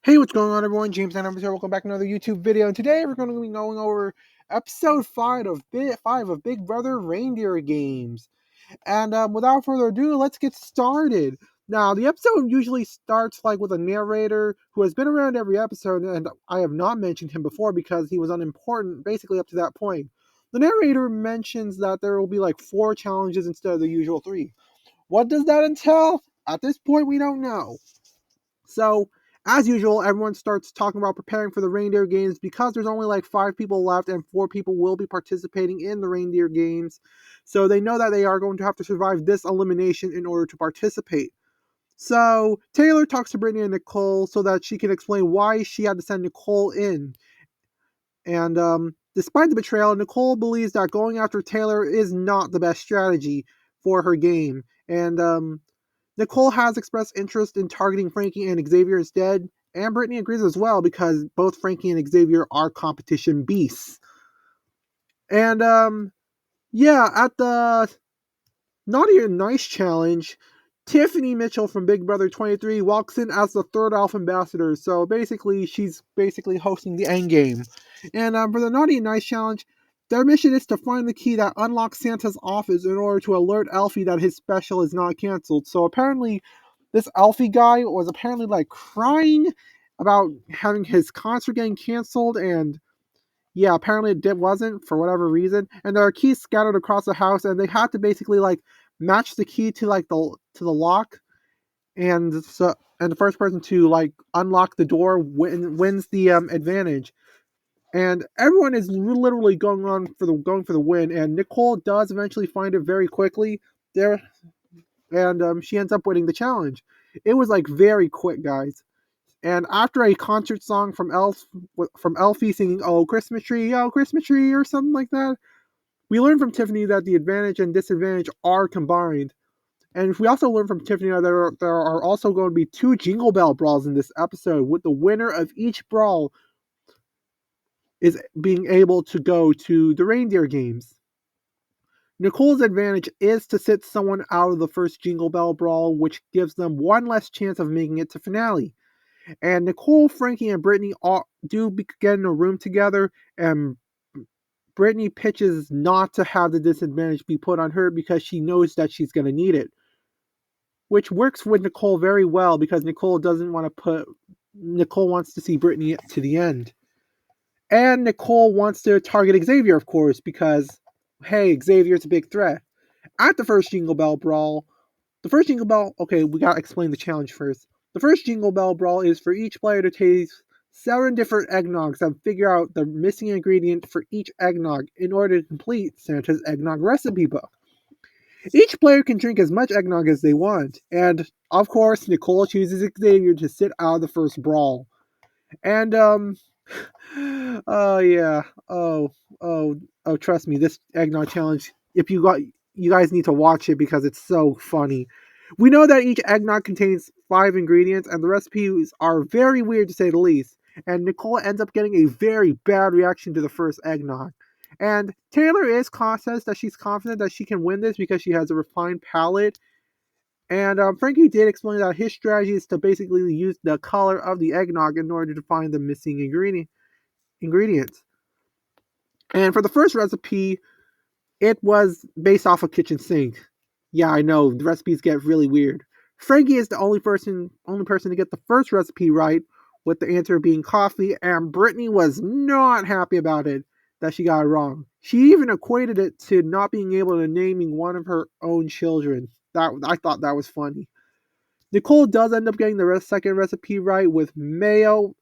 Hey, what's going on, everyone? James and here. Welcome back to another YouTube video. And today we're going to be going over episode 5 of Big Brother Reindeer games. And without further ado, let's get started. Now, the episode usually starts with a narrator who has been around every episode, and I have not mentioned him before because he was unimportant basically up to that point. The narrator mentions that there will be 4 challenges instead of the usual 3. What does that entail? At this point, we don't know. So, as usual, everyone starts talking about preparing for the reindeer games because there's only 5 people left and 4 people will be participating in the reindeer games. So they know that they are going to have to survive this elimination in order to participate. So Taylor talks to Brittany and Nicole so that she can explain why she had to send Nicole in. And despite the betrayal, Nicole believes that going after Taylor is not the best strategy for her game. And Nicole has expressed interest in targeting Frankie and Xavier instead, and Brittany agrees as well because both Frankie and Xavier are competition beasts. And at the Naughty or Nice challenge, Tiffany Mitchell from Big Brother 23 walks in as the third elf ambassador. So basically, she's hosting the end game. And for the Naughty and Nice challenge, their mission is to find the key that unlocks Santa's office in order to alert Elfie that his special is not canceled. So apparently, this Elfie guy was apparently crying about having his concert getting canceled, and yeah, apparently it wasn't for whatever reason. And there are keys scattered across the house, and they have to basically match the key to the lock, and the first person to unlock the door wins the advantage. And everyone is literally going for the win, and Nicole does eventually find it very quickly there, and she ends up winning the challenge. It was very quick, guys. And after a concert song from Elfie singing "Oh Christmas Tree, Oh Christmas Tree" or something like that, we learn from Tiffany that the advantage and disadvantage are combined. And we also learn from Tiffany that there are also going to be 2 Jingle Bell brawls in this episode, with the winner of each brawl is being able to go to the reindeer games. Nicole's advantage is to sit someone out of the first Jingle Bell brawl, which gives them one less chance of making it to finale. And Nicole, Frankie, and Brittany get in a room together, and Brittany pitches not to have the disadvantage be put on her because she knows that she's going to need it. Which works with Nicole very well because Nicole wants to see Brittany to the end. And Nicole wants to target Xavier, of course, because, hey, Xavier's a big threat. At the first Jingle Bell Brawl, okay, we gotta explain the challenge first. The first Jingle Bell Brawl is for each player to taste 7 different eggnogs and figure out the missing ingredient for each eggnog in order to complete Santa's eggnog recipe book. Each player can drink as much eggnog as they want, and of course, Nicole chooses Xavier to sit out of the first brawl. And oh yeah, oh, trust me, this eggnog challenge. If you guys need to watch it because it's so funny. We know that each eggnog contains 5 ingredients, and the recipes are very weird to say the least. And Nicole ends up getting a very bad reaction to the first eggnog. And Taylor says that she's confident that she can win this because she has a refined palate. And Frankie did explain that his strategy is to basically use the color of the eggnog in order to find the missing ingredients. And for the first recipe, it was based off a kitchen sink. Yeah, I know, the recipes get really weird. Frankie is the only person to get the first recipe right, with the answer being coffee, and Brittany was not happy about it, that she got it wrong. She even equated it to not being able to naming one of her own children. I thought that was funny. Nicole does end up getting the second recipe right, with mayo,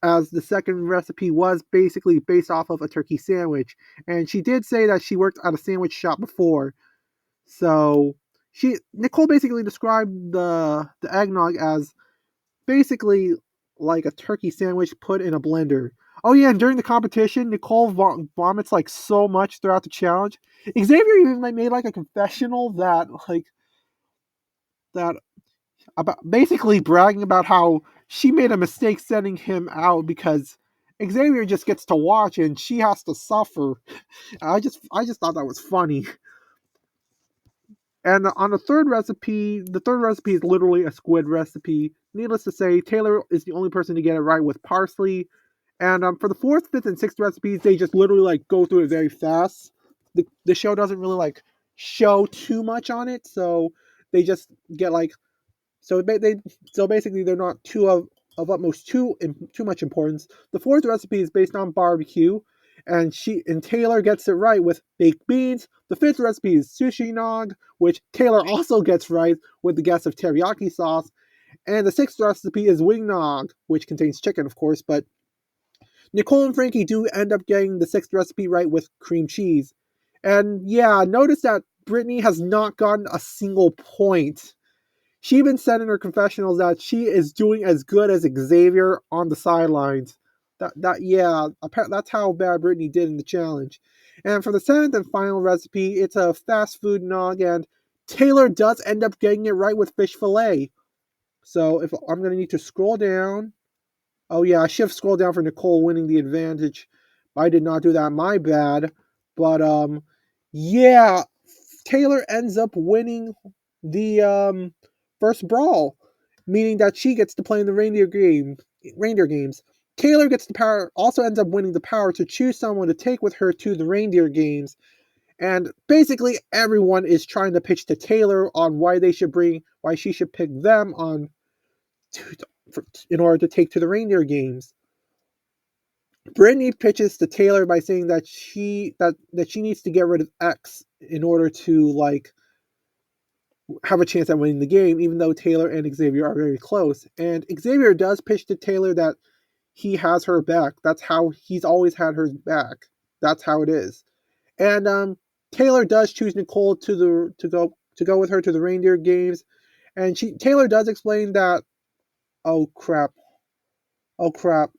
as the second recipe was basically based off of a turkey sandwich. And she did say that she worked at a sandwich shop before. So Nicole basically described the eggnog as basically like a turkey sandwich put in a blender. Oh yeah, and during the competition, Nicole vomits so much throughout the challenge. Xavier even made a confessional that about basically bragging about how she made a mistake sending him out because Xavier just gets to watch and she has to suffer. I just thought that was funny. And on the third recipe is literally a squid recipe. Needless to say, Taylor is the only person to get it right with parsley. And for the fourth, fifth, and sixth recipes, they just literally like go through it very fast. The show doesn't really like show too much on it, so they just get like so basically they're not of utmost too much importance. The fourth recipe is based on barbecue, and Taylor gets it right with baked beans. The fifth recipe is sushi nog, which Taylor also gets right with the guess of teriyaki sauce. And the sixth recipe is wing nog, which contains chicken, of course, but Nicole and Frankie do end up getting the sixth recipe right with cream cheese. And yeah, notice that Brittany has not gotten a single point. She even said in her confessionals that she is doing as good as Xavier on the sidelines. That's how bad Brittany did in the challenge. And for the seventh and final recipe, it's a fast food nog, and Taylor does end up getting it right with fish fillet. So if I'm gonna need to scroll down. Oh yeah, I should have scrolled down for Nicole winning the advantage. I did not do that. My bad. But yeah, Taylor ends up winning the first brawl, meaning that she gets to play in the reindeer games. Taylor gets the power, also ends up winning the power to choose someone to take with her to the reindeer games. And basically, everyone is trying to pitch to Taylor on why she should pick them on to, in order to take to the reindeer games. Brittany pitches to Taylor by saying that she needs to get rid of X in order to like have a chance at winning the game, even though Taylor and Xavier are very close. And Xavier does pitch to Taylor that he has her back. That's how he's always had her back. That's how it is. And Taylor does choose Nicole to go with her to the reindeer games. And Taylor does explain that oh crap. Oh crap.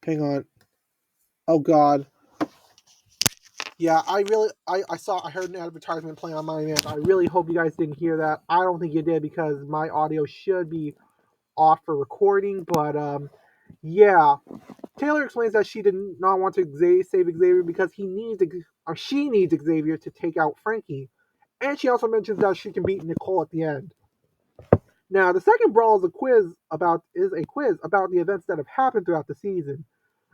Hang on. Oh god. Yeah, I heard an advertisement playing on my end. I really hope you guys didn't hear that. I don't think you did because my audio should be off for recording, but yeah. Taylor explains that she did not want to save Xavier because she needs Xavier to take out Frankie. And she also mentions that she can beat Nicole at the end. Now, the second brawl is a quiz about the events that have happened throughout the season.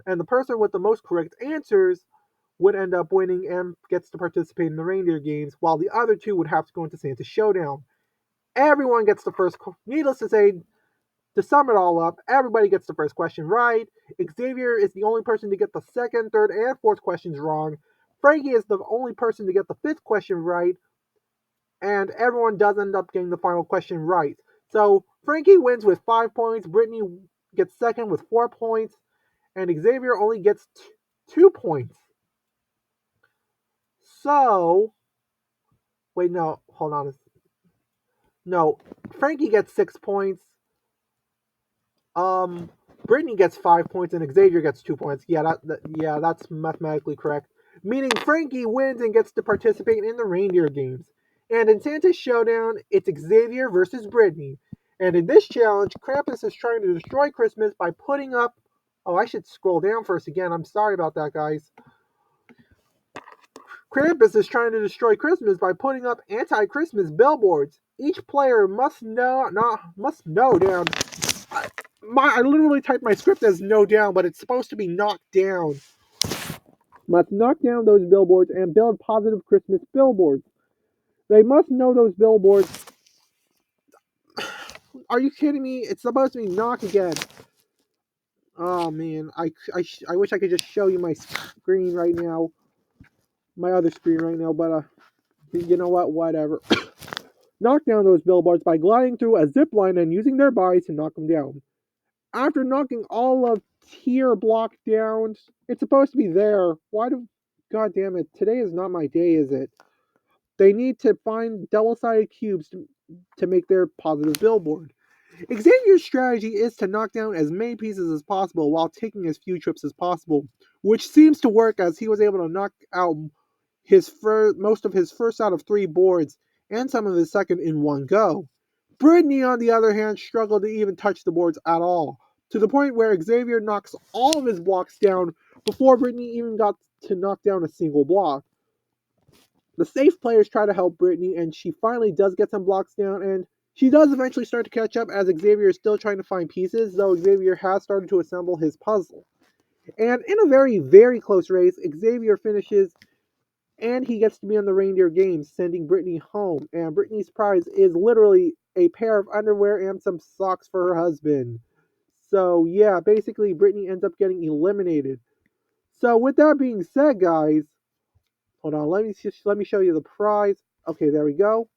And the person with the most correct answers would end up winning and gets to participate in the reindeer games, while the other two would have to go into Santa Showdown. Everyone gets the first. Needless to say, to sum it all up, everybody gets the first question right. Xavier is the only person to get the second, third, and fourth questions wrong. Frankie is the only person to get the fifth question right, and everyone does end up getting the final question right. So Frankie wins with 5 points. Brittany gets second with 4 points, and Xavier only gets 2 points. So, wait, no, hold on. No, Frankie gets 6 points. Um, Brittany gets 5 points and Xavier gets 2 points. Yeah, that's mathematically correct. Meaning Frankie wins and gets to participate in the reindeer games. And in Santa's Showdown, it's Xavier versus Brittany. And in this challenge, Krampus is trying to destroy Christmas by putting up. Oh, I should scroll down first again. I'm sorry about that, guys. Krampus is trying to destroy Christmas by putting up anti-Christmas billboards. Each player must know down. I literally typed my script as no down, but it's supposed to be knocked down. Must knock down those billboards and build positive Christmas billboards. They must know those billboards. Are you kidding me? It's supposed to be knock again. Oh man, I wish I could just show you my screen right now, my other screen right now, but you know what? Whatever. Knock down those billboards by gliding through a zip line and using their bodies to knock them down. After knocking all of tier block down, it's supposed to be there. Why do? God damn it! Today is not my day, is it? They need to find double-sided cubes to make their positive billboard. Xavier's strategy is to knock down as many pieces as possible while taking as few trips as possible, which seems to work as he was able to knock out most of his first out of 3 boards and some of his second in one go. Brittany, on the other hand, struggled to even touch the boards at all, to the point where Xavier knocks all of his blocks down before Brittany even got to knock down a single block. the safe players try to help Brittany, and she finally does get some blocks down, and she does eventually start to catch up as Xavier is still trying to find pieces, though Xavier has started to assemble his puzzle. And in a very, very close race, Xavier finishes and he gets to be on the Reindeer Games, sending Brittany home. And Brittany's prize is literally a pair of underwear and some socks for her husband. So yeah, basically Brittany ends up getting eliminated. So with that being said, guys, hold on, let me show you the prize. Okay, there we go.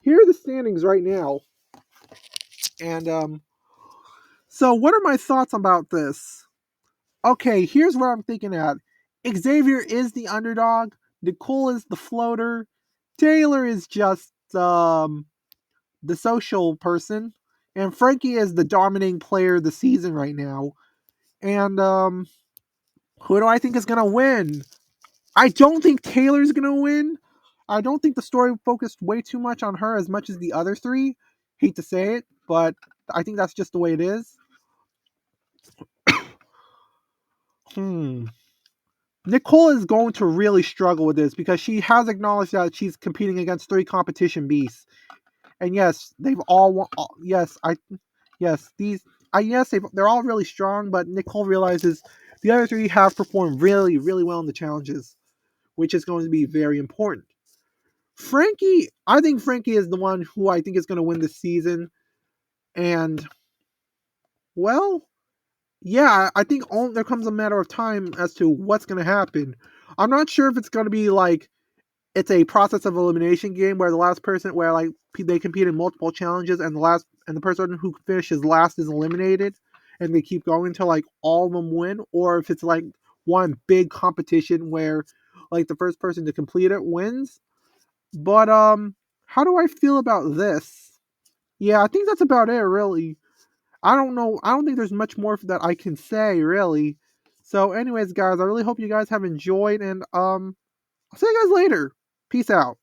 Here are the standings right now. And so what are my thoughts about this? Okay, here's where I'm thinking at. Xavier is the underdog. Nicole is the floater. Taylor is just the social person, and Frankie is the dominating player of the season right now. And who do I think is gonna win? I don't think Taylor's gonna win. I don't think the story focused way too much as the other three. Hate to say it, but I think that's just the way it is. Hmm. Nicole is going to really struggle with this because she has acknowledged that she's competing against three competition beasts. And yes, they've all won. Yes, they're all really strong, but Nicole realizes the other three have performed really, really well in the challenges, which is going to be very important. I think Frankie is the one who I think is going to win this season. And, well, yeah, I think there comes a matter of time as to what's going to happen. I'm not sure if it's going to be like it's a process of elimination game where the last person where like they compete in multiple challenges and the person who finishes last is eliminated and they keep going until like all of them win, or if it's like one big competition where like the first person to complete it wins. But how do I feel about this? Yeah, I think that's about it really. I don't know. I don't think there's much more that I can say really. So anyways guys, I really hope you guys have enjoyed, and I'll see you guys later. Peace out.